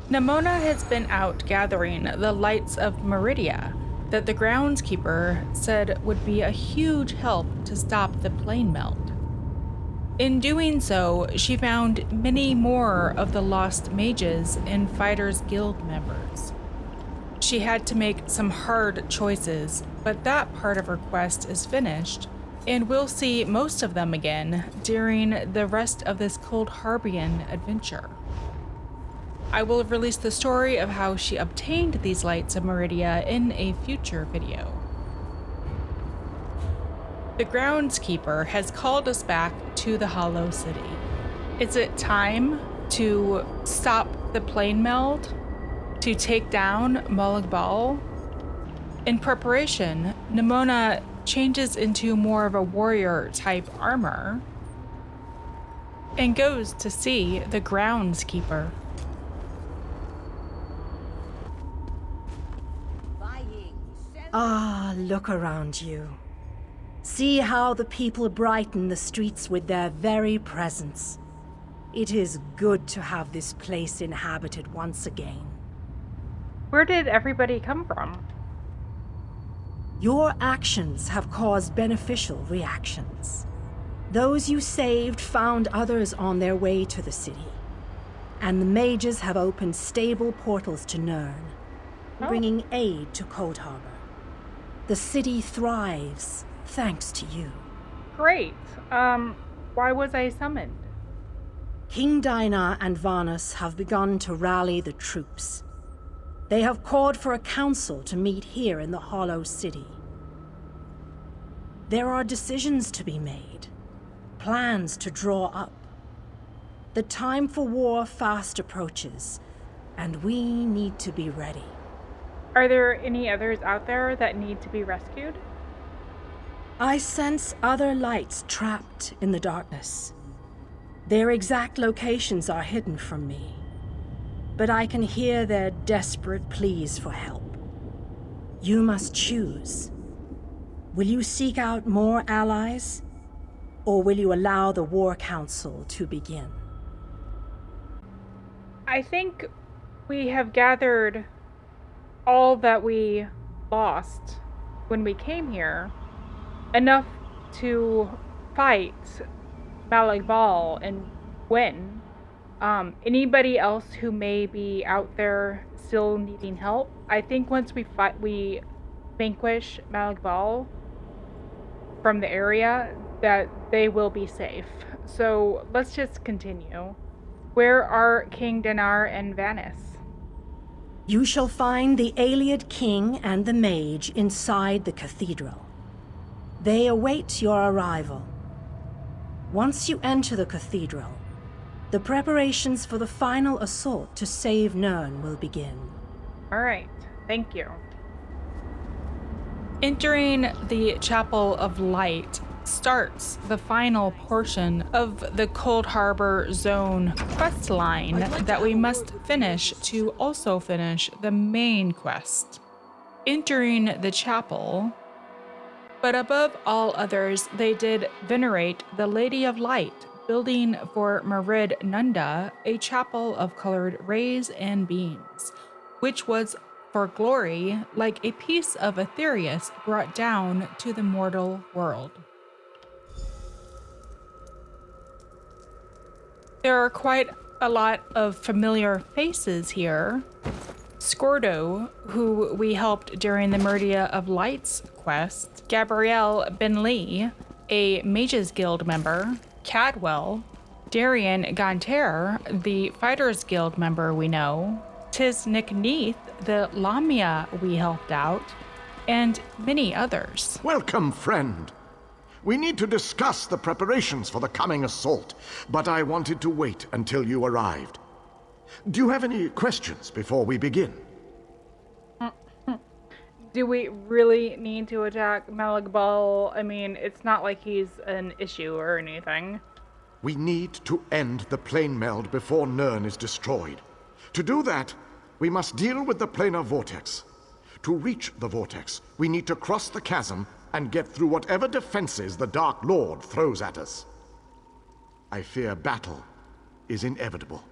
Nimona has been out gathering the lights of Meridia that the groundskeeper said would be a huge help to stop the plane melt. In doing so, she found many more of the lost mages and Fighters Guild members. She had to make some hard choices, but that part of her quest is finished, and we'll see most of them again during the rest of this Coldharbian adventure. I will release the story of how she obtained these lights of Meridia in a future video. The groundskeeper has called us back to the Hollow City. Is it time to stop the plane meld? To take down Molag? In preparation, Nimona changes into more of a warrior-type armor and goes to see the groundskeeper. Ah, look around you. See how the people brighten the streets with their very presence. It is good to have this place inhabited once again. Where did everybody come from? Your actions have caused beneficial reactions. Those you saved found others on their way to the city, and the mages have opened stable portals to Nirn, bringing aid to Coldharbor. The city thrives, thanks to you. Great. Why was I summoned? King Dynar and Vanus have begun to rally the troops. They have called for a council to meet here in the Hollow City. There are decisions to be made, plans to draw up. The time for war fast approaches, and we need to be ready. Are there any others out there that need to be rescued? I sense other lights trapped in the darkness. Their exact locations are hidden from me, but I can hear their desperate pleas for help. You must choose. Will you seek out more allies, or will you allow the War Council to begin? I think we have gathered all that we lost when we came here, enough to fight Molag and win. Anybody else who may be out there still needing help, I think once we vanquish Molag from the area, that they will be safe. So let's just continue. Where are King Dynar and Vanus? You shall find the Ayleid King and the Mage inside the cathedral. They await your arrival. Once you enter the cathedral, the preparations for the final assault to save Nirn will begin. All right, thank you. Entering the Chapel of Light starts the final portion of the Coldharbor Zone quest line that we must finish to also finish the main quest. Entering the chapel, but above all others, they did venerate the Lady of Light, building for Meridia a chapel of colored rays and beams, which was for glory like a piece of Aetherius brought down to the mortal world. There are quite a lot of familiar faces here. Scordo, who we helped during the Meridia of Lights quest, Gabrielle Benlee, a Mages Guild member, Cadwell, Darian Ganter, the Fighters Guild member we know, Tis Nick Neath, the Lamia we helped out, and many others. Welcome, friend. We need to discuss the preparations for the coming assault, but I wanted to wait until you arrived. Do you have any questions before we begin? Do we really need to attack Molag? I mean, it's not like he's an issue or anything. We need to end the plane meld before Nirn is destroyed. To do that, we must deal with the planar vortex. To reach the vortex, we need to cross the chasm and get through whatever defenses the Dark Lord throws at us. I fear battle is inevitable.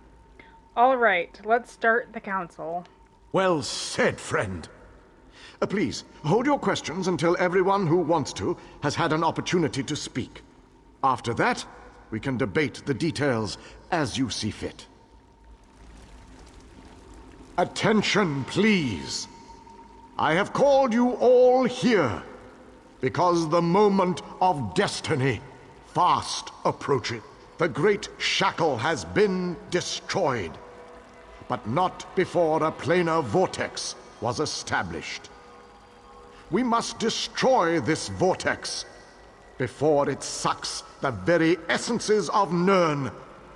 All right, let's start the council. Well said, friend. Please, hold your questions until everyone who wants to has had an opportunity to speak. After that, we can debate the details as you see fit. Attention, please. I have called you all here because the moment of destiny fast approaching. The great shackle has been destroyed, but not before a planar vortex was established. We must destroy this vortex before it sucks the very essences of Nirn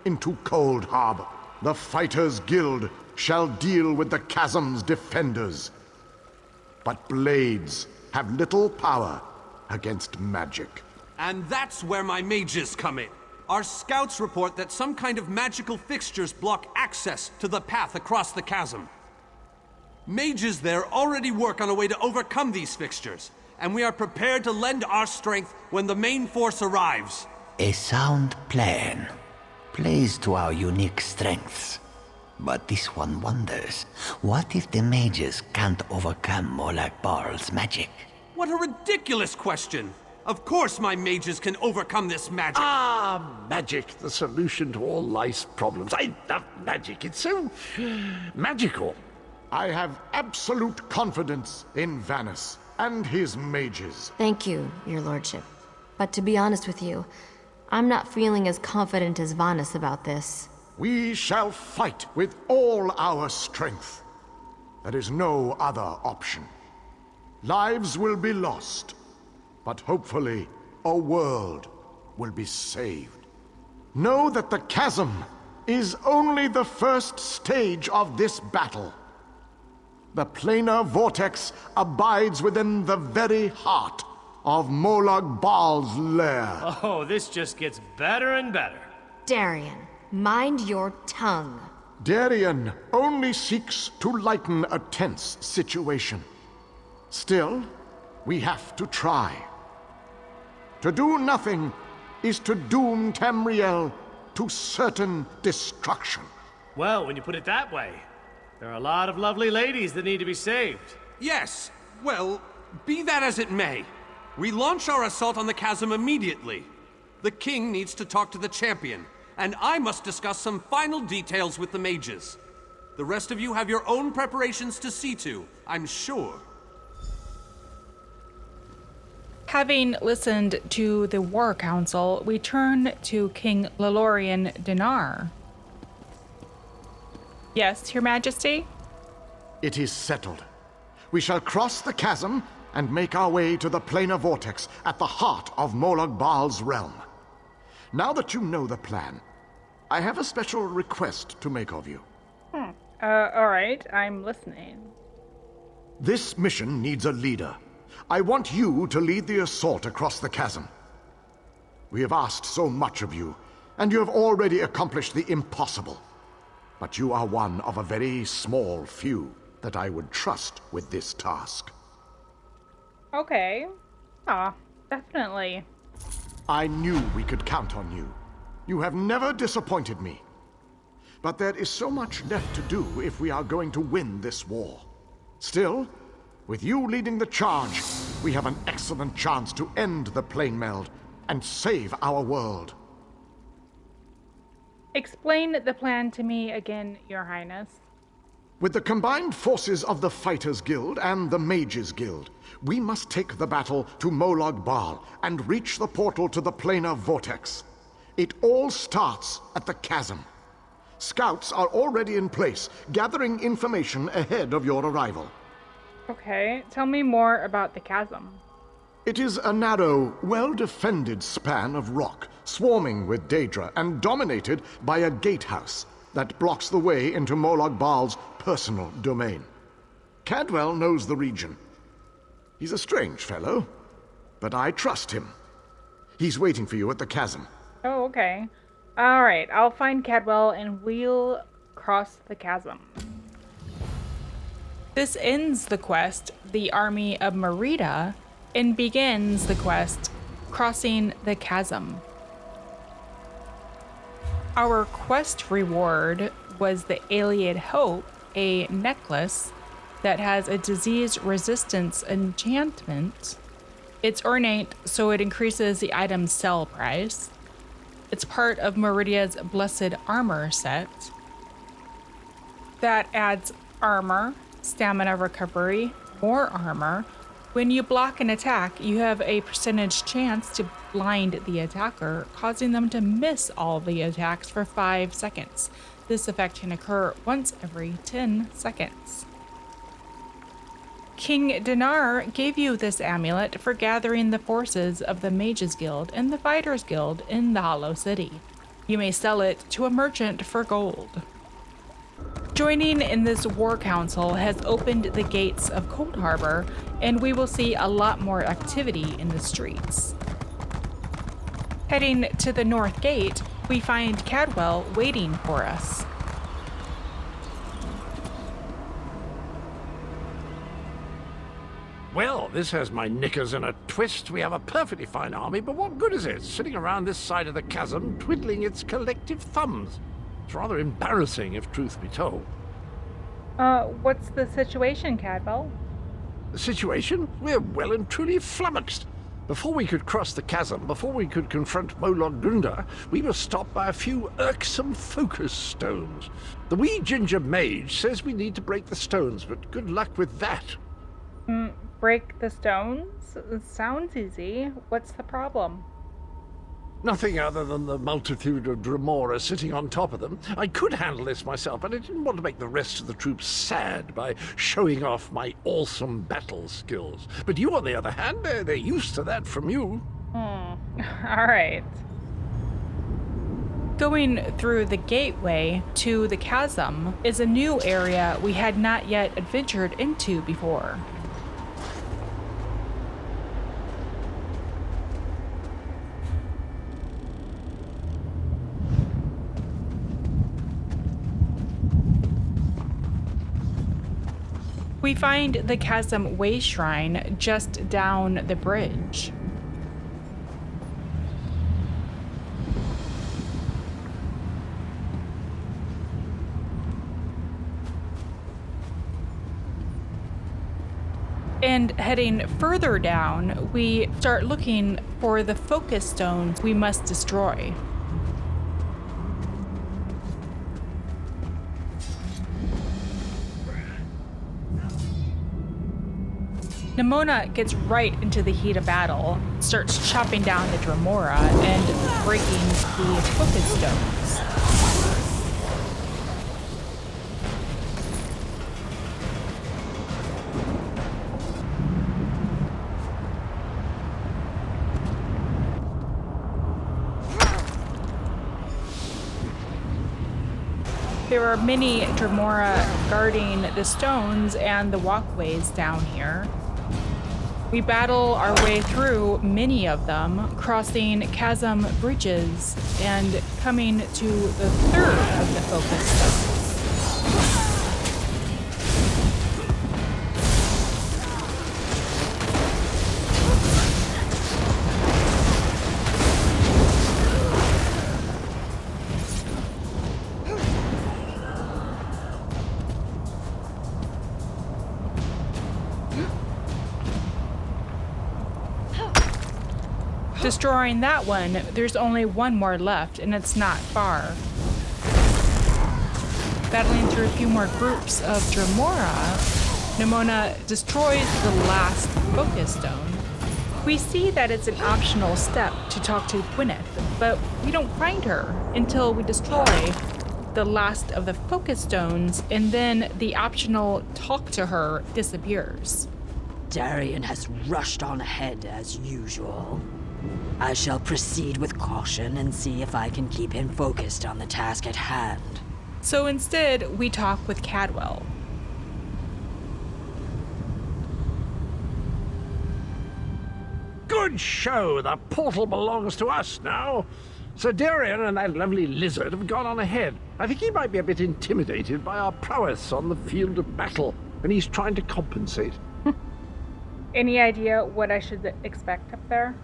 into Coldharbor. The Fighters' Guild shall deal with the chasm's defenders, but blades have little power against magic. And that's where my mages come in. Our scouts report that some kind of magical fixtures block access to the path across the chasm. Mages there already work on a way to overcome these fixtures, and we are prepared to lend our strength when the main force arrives. A sound plan. Plays to our unique strengths. But this one wonders, what if the mages can't overcome Molag Barl's magic? What a ridiculous question! Of course my mages can overcome this magic! Magic, the solution to all life's problems. I love magic. It's so magical. I have absolute confidence in Vanus and his mages. Thank you, your lordship. But to be honest with you, I'm not feeling as confident as Vanus about this. We shall fight with all our strength. There is no other option. Lives will be lost, but hopefully a world will be saved. Know that the chasm is only the first stage of this battle. The planar vortex abides within the very heart of Molag Bal's lair. Oh, this just gets better and better. Darian, mind your tongue. Darian only seeks to lighten a tense situation. Still, we have to try. To do nothing is to doom Tamriel to certain destruction. Well, when you put it that way, there are a lot of lovely ladies that need to be saved. Yes, well, be that as it may. We launch our assault on the chasm immediately. The king needs to talk to the champion, and I must discuss some final details with the mages. The rest of you have your own preparations to see to, I'm sure. Having listened to the War Council, we turn to King Laloriaran Dynar. Yes, Your Majesty? It is settled. We shall cross the chasm and make our way to the planar vortex at the heart of Molag Bal's realm. Now that you know the plan, I have a special request to make of you. All right, I'm listening. This mission needs a leader. I want you to lead the assault across the chasm. We have asked so much of you, and you have already accomplished the impossible. But you are one of a very small few that I would trust with this task. Okay. Definitely. I knew we could count on you. You have never disappointed me. But there is so much left to do if we are going to win this war. Still, with you leading the charge, we have an excellent chance to end the plane meld and save our world. Explain the plan to me again, Your Highness. With the combined forces of the Fighters' Guild and the Mages' Guild, we must take the battle to Molag Bal and reach the portal to the planar vortex. It all starts at the chasm. Scouts are already in place, gathering information ahead of your arrival. Okay, tell me more about the chasm. It is a narrow, well-defended span of rock, swarming with Daedra and dominated by a gatehouse that blocks the way into Molag Bal's personal domain. Cadwell knows the region. He's a strange fellow, but I trust him. He's waiting for you at the chasm. Oh, okay. All right, I'll find Cadwell and we'll cross the chasm. This ends the quest, the Army of Meridia, and begins the quest, Crossing the Chasm. Our quest reward was the Allied Hope, a necklace that has a disease resistance enchantment. It's ornate, so it increases the item's sell price. It's part of Meridia's Blessed Armor set. That adds armor, stamina recovery, more armor. When you block an attack, you have a percentage chance to blind the attacker, causing them to miss all the attacks for 5 seconds. This effect can occur once every 10 seconds. King Dynar gave you this amulet for gathering the forces of the Mages Guild and the Fighters Guild in the Hollow City. You may sell it to a merchant for gold. Joining in this war council has opened the gates of Coldharbor, and we will see a lot more activity in the streets. Heading to the north gate, we find Cadwell waiting for us. Well, this has my knickers in a twist. We have a perfectly fine army, but what good is it sitting around this side of the chasm twiddling its collective thumbs? It's rather embarrassing, if truth be told. What's the situation, Cadwell? The situation? We're well and truly flummoxed. Before we could cross the chasm, before we could confront Molag, we were stopped by a few irksome focus stones. The wee ginger mage says we need to break the stones, but good luck with that. Break the stones? It sounds easy. What's the problem? Nothing other than the multitude of Dremora sitting on top of them. I could handle this myself, but I didn't want to make the rest of the troops sad by showing off my awesome battle skills. But you, on the other hand, they're used to that from you. All right. Going through the gateway to the chasm is a new area we had not yet adventured into before. We find the Chasm Way Shrine just down the bridge. And heading further down, we start looking for the focus stones we must destroy. Nimona gets right into the heat of battle, starts chopping down the Dremora and breaking the focus stones. There are many Dremora guarding the stones and the walkways down here. We battle our way through many of them, crossing chasm bridges and coming to the third of the focus stones. Destroying that one, there's only one more left, and it's not far. Battling through a few more groups of Dremora, Nimona destroys the last focus stone. We see that it's an optional step to talk to Gwyneth, but we don't find her until we destroy the last of the focus stones, and then the optional talk to her disappears. Darian has rushed on ahead as usual. I shall proceed with caution and see if I can keep him focused on the task at hand. So instead, we talk with Cadwell. Good show! The portal belongs to us now. Sir Darian and that lovely lizard have gone on ahead. I think he might be a bit intimidated by our prowess on the field of battle, and he's trying to compensate. Any idea what I should expect up there?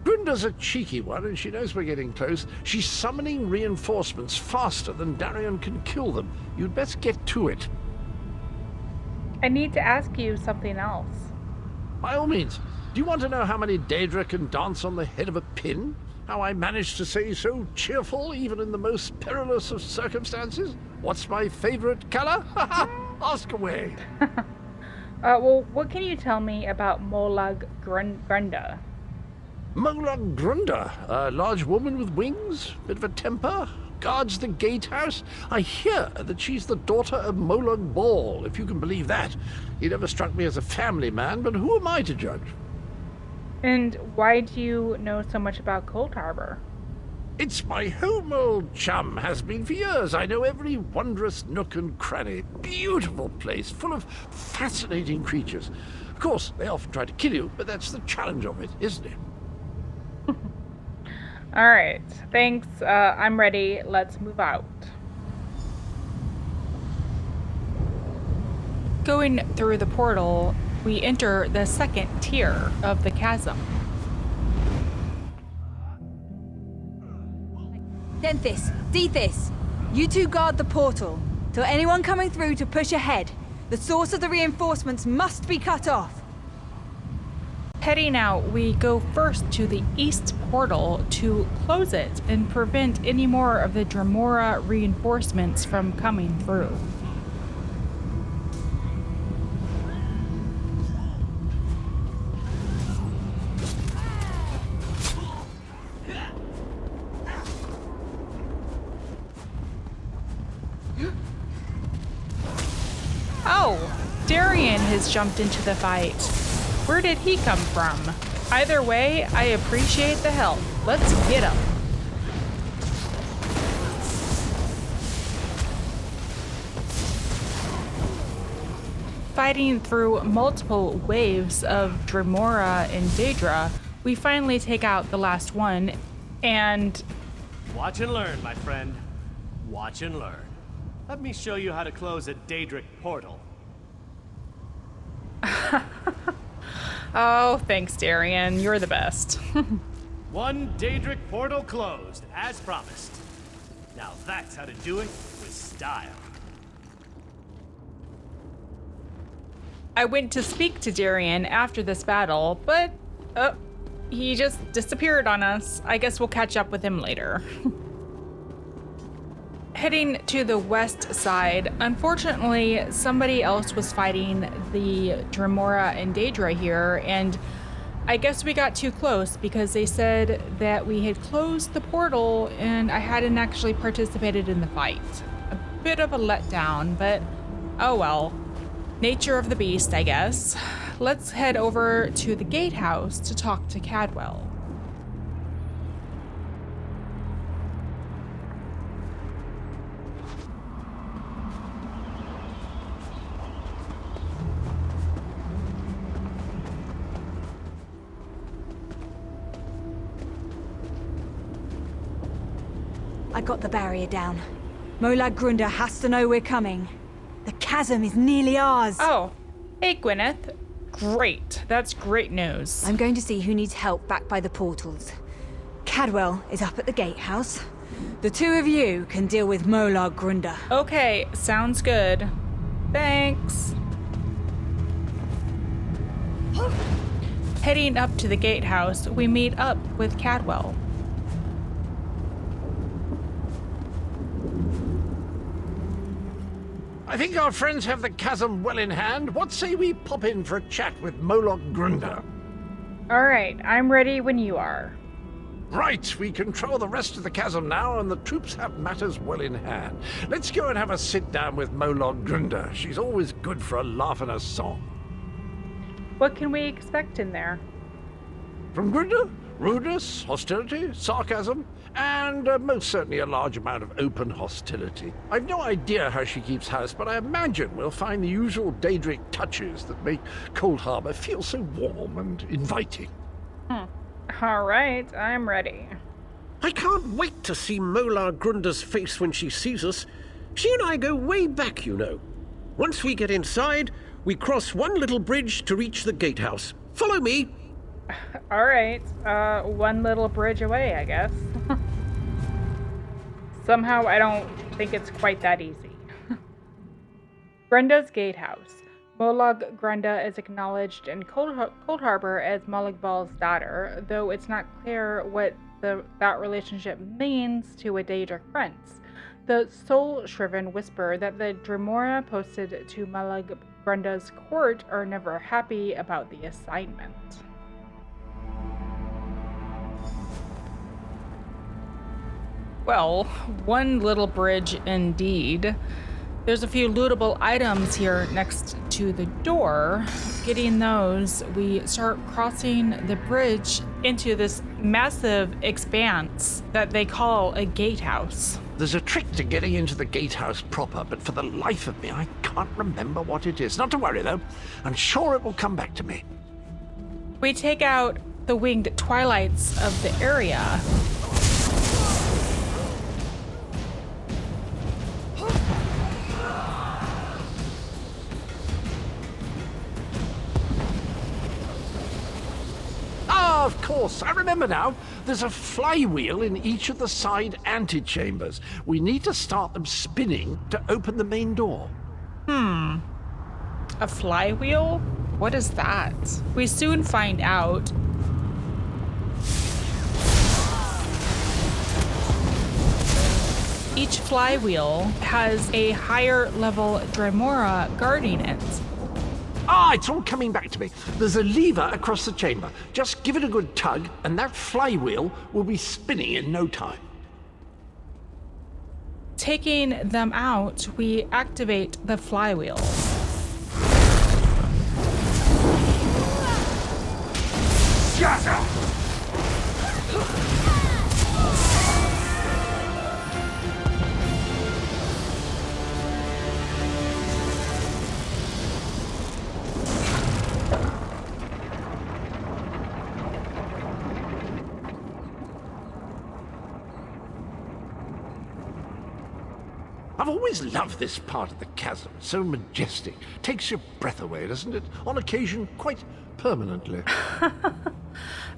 Grunda's a cheeky one, and she knows we're getting close. She's summoning reinforcements faster than Darian can kill them. You'd best get to it. I need to ask you something else. By all means. Do you want to know how many Daedra can dance on the head of a pin? How I managed to stay so cheerful even in the most perilous of circumstances? What's my favorite color? Ask away. Well, what can you tell me about Molag Grunda? Molag Grunda, a large woman with wings, bit of a temper, guards the gatehouse. I hear that she's the daughter of Molag Ball, if you can believe that. He never struck me as a family man, but who am I to judge? And why do you know so much about Coldharbor? It's my home, old chum. Has been for years. I know every wondrous nook and cranny. Beautiful place, full of fascinating creatures. Of course, they often try to kill you, but that's the challenge of it, isn't it? All right, thanks. I'm ready. Let's move out. Going through the portal, we enter the second tier of the chasm. Denthis, Dethys, you two guard the portal. Tell anyone coming through to push ahead. The source of the reinforcements must be cut off. Heading out, we go first to the east portal to close it and prevent any more of the Dremora reinforcements from coming through. Oh, Darian has jumped into the fight. Where did he come from? Either way, I appreciate the help. Let's get him. Fighting through multiple waves of Dremora and Daedra, we finally take out the last one, and... Watch and learn, my friend. Watch and learn. Let me show you how to close a Daedric portal. Oh, thanks, Darian. You're the best. One Daedric portal closed, as promised. Now that's how to do it with style. I went to speak to Darian after this battle, but he just disappeared on us. I guess we'll catch up with him later. Heading to the west side, unfortunately, somebody else was fighting the Dremora and Daedra here, and I guess we got too close because they said that we had closed the portal and I hadn't actually participated in the fight. A bit of a letdown, but oh well. Nature of the beast, I guess. Let's head over to the gatehouse to talk to Cadwell. I got the barrier down. Molag Grunda has to know we're coming. The chasm is nearly ours. Oh, hey Gwyneth. Great. That's great news. I'm going to see who needs help back by the portals. Cadwell is up at the gatehouse. The two of you can deal with Molag Grunda. Okay, sounds good. Thanks. Heading up to the gatehouse, we meet up with Cadwell. I think our friends have the chasm well in hand. What say we pop in for a chat with Molag Grunda? All right, I'm ready when you are. Right, we control the rest of the chasm now, and the troops have matters well in hand. Let's go and have a sit-down with Molag Grunda. She's always good for a laugh and a song. What can we expect in there? From Grunda? Rudeness, hostility, sarcasm, and most certainly a large amount of open hostility. I've no idea how she keeps house, but I imagine we'll find the usual Daedric touches that make Coldharbor feel so warm and inviting. All right, I'm ready. I can't wait to see Molag Grunda's face when she sees us. She and I go way back, you know. Once we get inside, we cross one little bridge to reach the gatehouse. Follow me. All right. One little bridge away, I guess. Somehow I don't think it's quite that easy. Grenda's Gatehouse. Molag Grenda is acknowledged in Coldharbor as Molag Bal's daughter, though it's not clear what that relationship means to a Daedric prince. The soul-shriven whisper that the Dremora posted to Molag Grenda's court are never happy about the assignment. Well, one little bridge indeed. There's a few lootable items here next to the door. Getting those, we start crossing the bridge into this massive expanse that they call a gatehouse. There's a trick to getting into the gatehouse proper, but for the life of me, I can't remember what it is. Not to worry, though. I'm sure it will come back to me. We take out the winged twilights of the area. Of course, I remember now. There's a flywheel in each of the side antechambers. We need to start them spinning to open the main door. A flywheel? What is that? We soon find out. Each flywheel has a higher level Dremora guarding it. Ah, it's all coming back to me. There's a lever across the chamber. Just give it a good tug, and that flywheel will be spinning in no time. Taking them out, we activate the flywheel. Chasm! I've always loved this part of the chasm. So majestic. Takes your breath away, doesn't it? On occasion, quite permanently.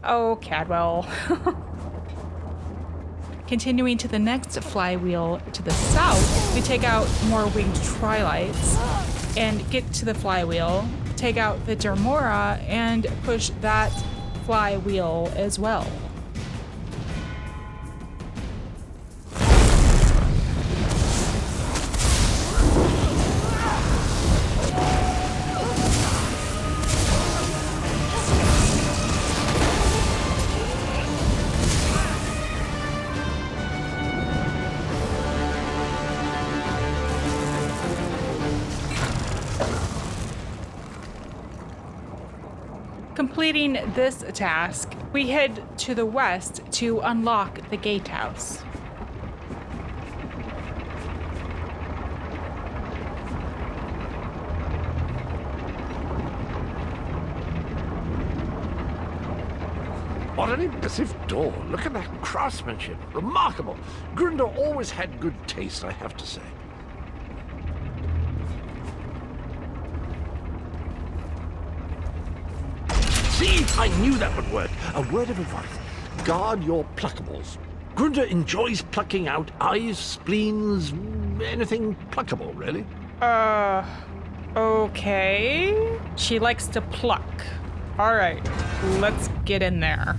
Oh, Cadwell. Continuing to the next flywheel to the south, we take out more winged twilights and get to the flywheel, take out the Dremora, and push that flywheel as well. Completing this task, we head to the west to unlock the gatehouse. What an impressive door. Look at that craftsmanship. Remarkable. Girdle always had good taste, I have to say. See, I knew that would work. A word of advice. Guard your pluckables. Girdle enjoys plucking out eyes, spleens, anything pluckable, really. Okay. She likes to pluck. All right, let's get in there.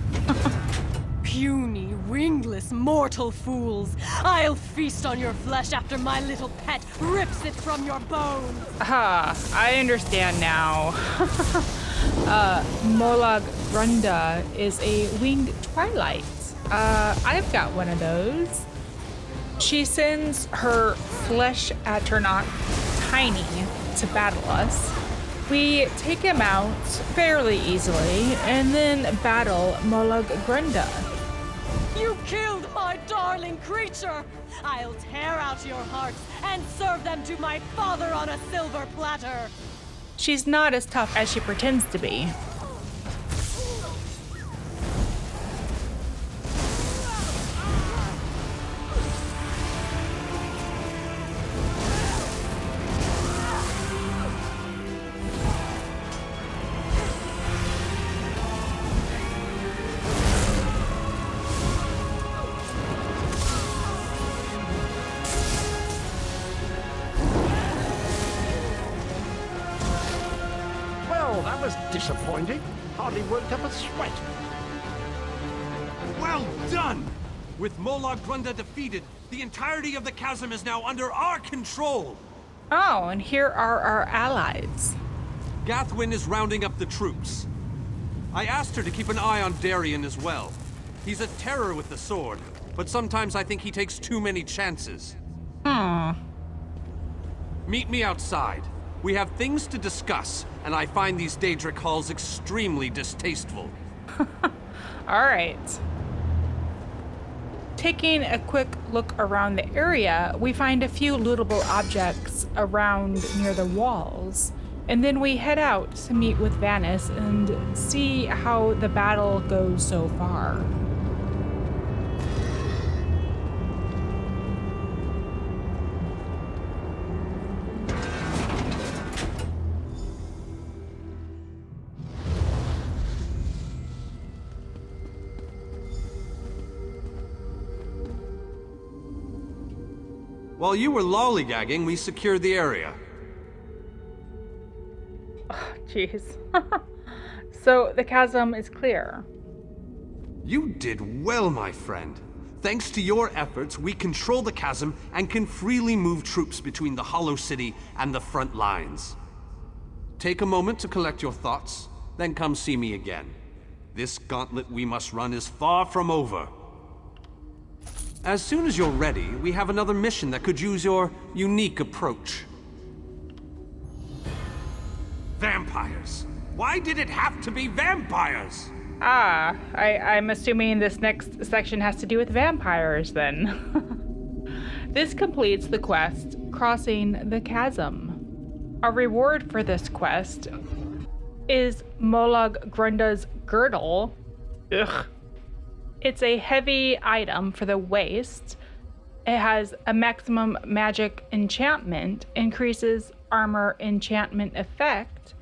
Puny, wingless, mortal fools! I'll feast on your flesh after my little pet rips it from your bones! I understand now. Molag Grenda is a winged twilight. I've got one of those. She sends her flesh atronach Tiny to battle us. We take him out fairly easily and then battle Molag Grenda. You killed my darling creature! I'll tear out your hearts and serve them to my father on a silver platter! She's not as tough as she pretends to be. Well, that was disappointing. Hardly worked up a sweat. Well done! With Molag Grunda defeated, the entirety of the chasm is now under our control! Oh, and here are our allies. Gathwin is rounding up the troops. I asked her to keep an eye on Darien as well. He's a terror with the sword, but sometimes I think he takes too many chances. Meet me outside. We have things to discuss, and I find these Daedric halls extremely distasteful. All right. Taking a quick look around the area, we find a few lootable objects around near the walls, and then we head out to meet with Vanis and see how the battle goes so far. While you were lollygagging, we secured the area. Jeez. So the chasm is clear. You did well, my friend. Thanks to your efforts, we control the chasm and can freely move troops between the Hollow City and the front lines. Take a moment to collect your thoughts, then come see me again. This gauntlet we must run is far from over. As soon as you're ready, we have another mission that could use your unique approach. Vampires! Why did it have to be vampires? I'm assuming this next section has to do with vampires then. This completes the quest, Crossing the Chasm. Our reward for this quest is Molag Grunda's Girdle. Ugh. It's a heavy item for the waist. It has a maximum magic enchantment, increases armor enchantment effect.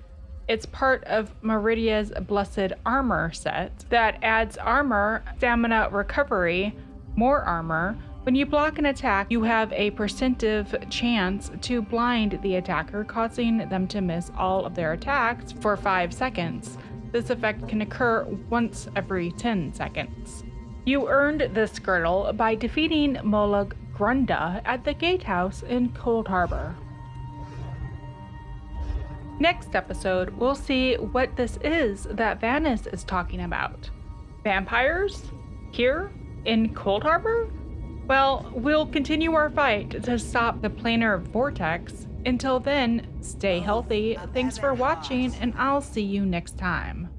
It's part of Meridia's Blessed Armor set that adds armor, stamina recovery, more armor. When you block an attack, you have a percentive chance to blind the attacker, causing them to miss all of their attacks for 5 seconds. This effect can occur once every 10 seconds. You earned this girdle by defeating Molag Grunda at the gatehouse in Coldharbor. Next episode, we'll see what this is that Vanis is talking about. Vampires? Here? In Coldharbor? Well, we'll continue our fight to stop the planar vortex. Until then, stay healthy, thanks for watching, and I'll see you next time.